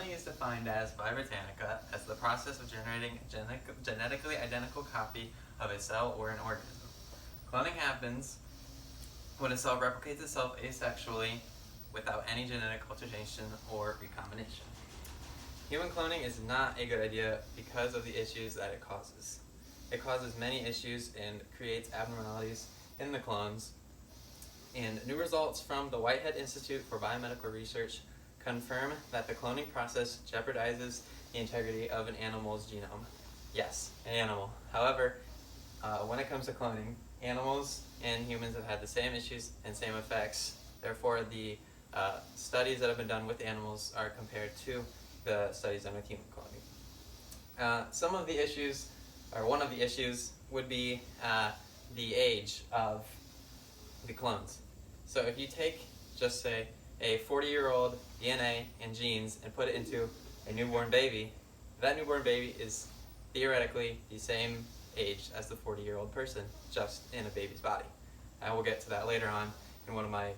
Cloning is defined as, by Britannica, as the process of generating a genetically identical copy of a cell or an organism. Cloning happens when a cell replicates itself asexually without any genetic alteration or recombination. Human cloning is not a good idea because of the issues that it causes. It causes many issues and creates abnormalities in the clones. And new results from the Whitehead Institute for Biomedical Research confirm that the cloning process jeopardizes the integrity of an animal's genome. Yes, an animal. However, when it comes to cloning, animals and humans have had the same issues and same effects. Therefore, the studies that have been done with animals are compared to the studies done with human cloning. Some of the issues, or one of the issues, would be the age of the clones. So if you take, just say, a 40-year-old DNA and genes and put it into a newborn baby, that newborn baby is theoretically the same age as the 40-year-old person, just in a baby's body. I will get to that later on in one of my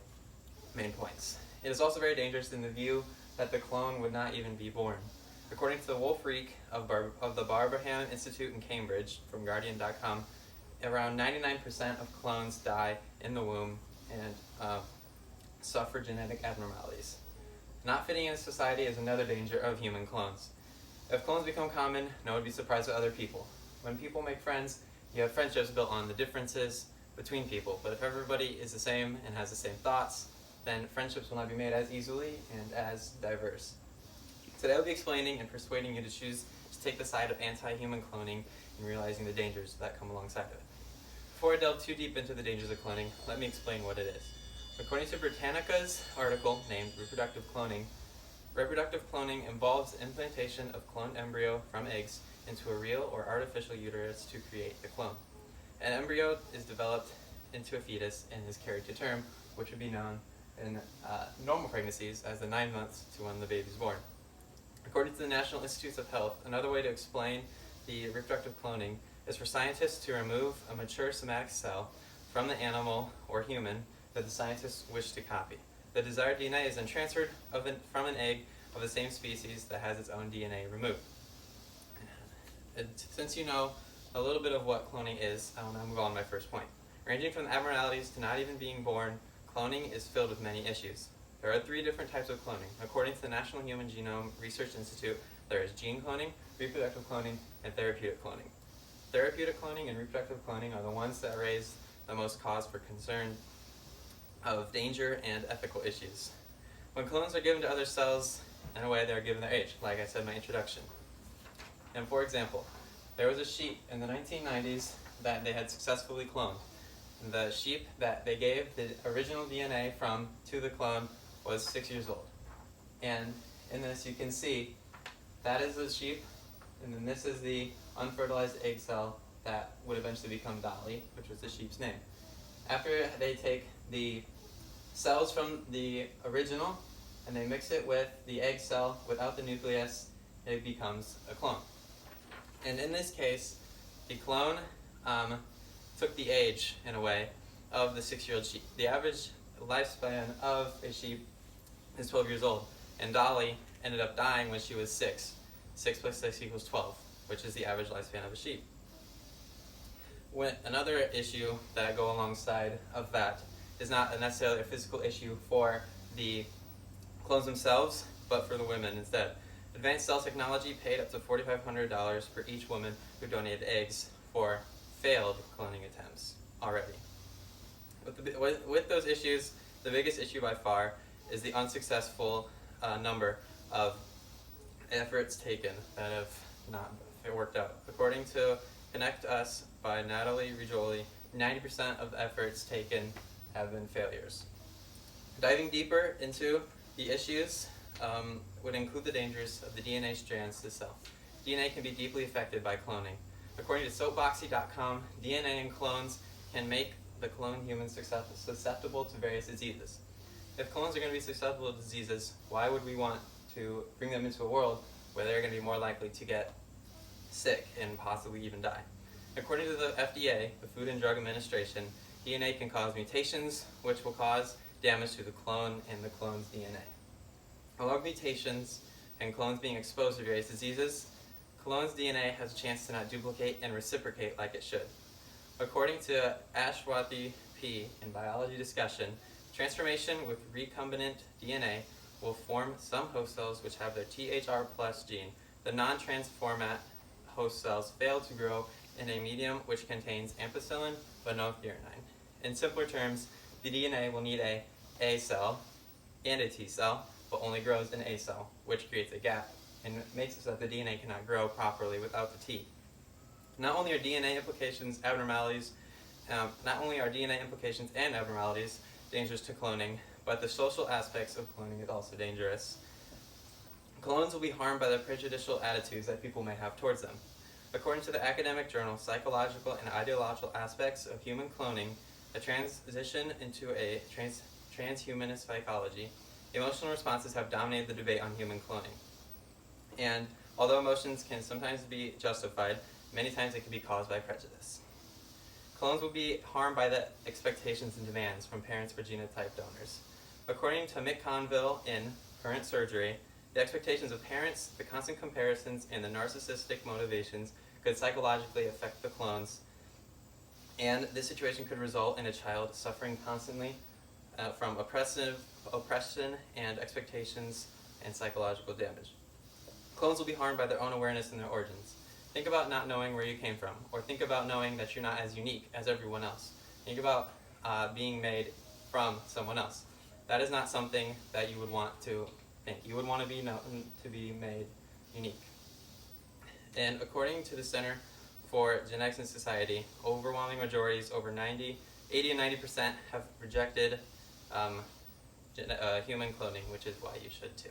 main points. It is also very dangerous in the view that the clone would not even be born. According to the Wolf Reek of the Barbraham Institute in Cambridge, from Guardian.com, around 99% of clones die in the womb and suffer genetic abnormalities. Not fitting in society is another danger of human clones. If clones become common, no one would be surprised with other people. When people make friends, you have friendships built on the differences between people. But if everybody is the same and has the same thoughts, then friendships will not be made as easily and as diverse. Today I'll be explaining and persuading you to choose to take the side of anti-human cloning and realizing the dangers that come alongside of it. Before I delve too deep into the dangers of cloning, let me explain what it is. According to Britannica's article named Reproductive Cloning involves implantation of cloned embryo from eggs into a real or artificial uterus to create the clone. An embryo is developed into a fetus and is carried to term, which would be known in normal pregnancies as the 9 months to when the baby is born. According to the National Institutes of Health, another way to explain the reproductive cloning is for scientists to remove a mature somatic cell from the animal or human that the scientists wish to copy. The desired DNA is then transferred from an egg of the same species that has its own DNA removed. And since you know a little bit of what cloning is, I will now move on to my first point. Ranging from abnormalities to not even being born, cloning is filled with many issues. There are 3 different types of cloning. According to the National Human Genome Research Institute, there is gene cloning, reproductive cloning, and therapeutic cloning. Therapeutic cloning and reproductive cloning are the ones that raise the most cause for concern of danger and ethical issues. When clones are given to other cells, in a way they are given their age, like I said in my introduction. And for example, there was a sheep in the 1990s that they had successfully cloned. The sheep that they gave the original DNA from to the clone was 6 years old. And in this you can see that is the sheep, and then this is the unfertilized egg cell that would eventually become Dolly, which was the sheep's name. After they take the cells from the original and they mix it with the egg cell without the nucleus, it becomes a clone. And in this case, the clone took the age, in a way, of the 6-year-old sheep. The average lifespan of a sheep is 12 years old, and Dolly ended up dying when she was 6. 6 plus 6 equals 12, which is the average lifespan of a sheep. Another issue that go alongside of that is not necessarily a physical issue for the clones themselves, but for the women instead. Advanced Cell Technology paid up to $4,500 for each woman who donated eggs for failed cloning attempts already. With those issues, the biggest issue by far is the unsuccessful number of efforts taken that have not worked out. According to Connect Us by Natalie Rigioli, 90% of the efforts taken have been failures. Diving deeper into the issues would include the dangers of the DNA strands to the cell. DNA can be deeply affected by cloning. According to soapboxy.com, DNA in clones can make the cloned humans susceptible to various diseases. If clones are going to be susceptible to diseases, why would we want to bring them into a world where they're going to be more likely to get sick and possibly even die? According to the FDA, the Food and Drug Administration, DNA can cause mutations, which will cause damage to the clone and the clone's DNA. Along mutations and clones being exposed to various diseases, clones' DNA has a chance to not duplicate and reciprocate like it should. According to Ashwathi P. in Biology Discussion, transformation with recombinant DNA will form some host cells which have their THR plus gene. The non-transformat host cells fail to grow in a medium which contains ampicillin but no threonine. In simpler terms, the DNA will need a cell and a T cell, but only grows an A cell, which creates a gap and makes it so that the DNA cannot grow properly without the T. Not only are DNA implications abnormalities, not only are DNA implications and abnormalities dangerous to cloning, but the social aspects of cloning is also dangerous. Clones will be harmed by the prejudicial attitudes that people may have towards them. According to the academic journal Psychological and Ideological Aspects of Human Cloning, a transition into a transhumanist psychology, emotional responses have dominated the debate on human cloning. And although emotions can sometimes be justified, many times it can be caused by prejudice. Clones will be harmed by the expectations and demands from parents for genotype donors. According to Mick Conville in Current Surgery, the expectations of parents, the constant comparisons, and the narcissistic motivations could psychologically affect the clones, and this situation could result in a child suffering constantly from oppression and expectations and psychological damage. Clones will be harmed by their own awareness and their origins. Think about not knowing where you came from, or think about knowing that you're not as unique as everyone else. Think about being made from someone else. That is not something that you would want to think. You would want to be known to be made unique. And according to the Center for Genetics and Society, overwhelming majorities, over 80 and 90%, have rejected human cloning, which is why you should too.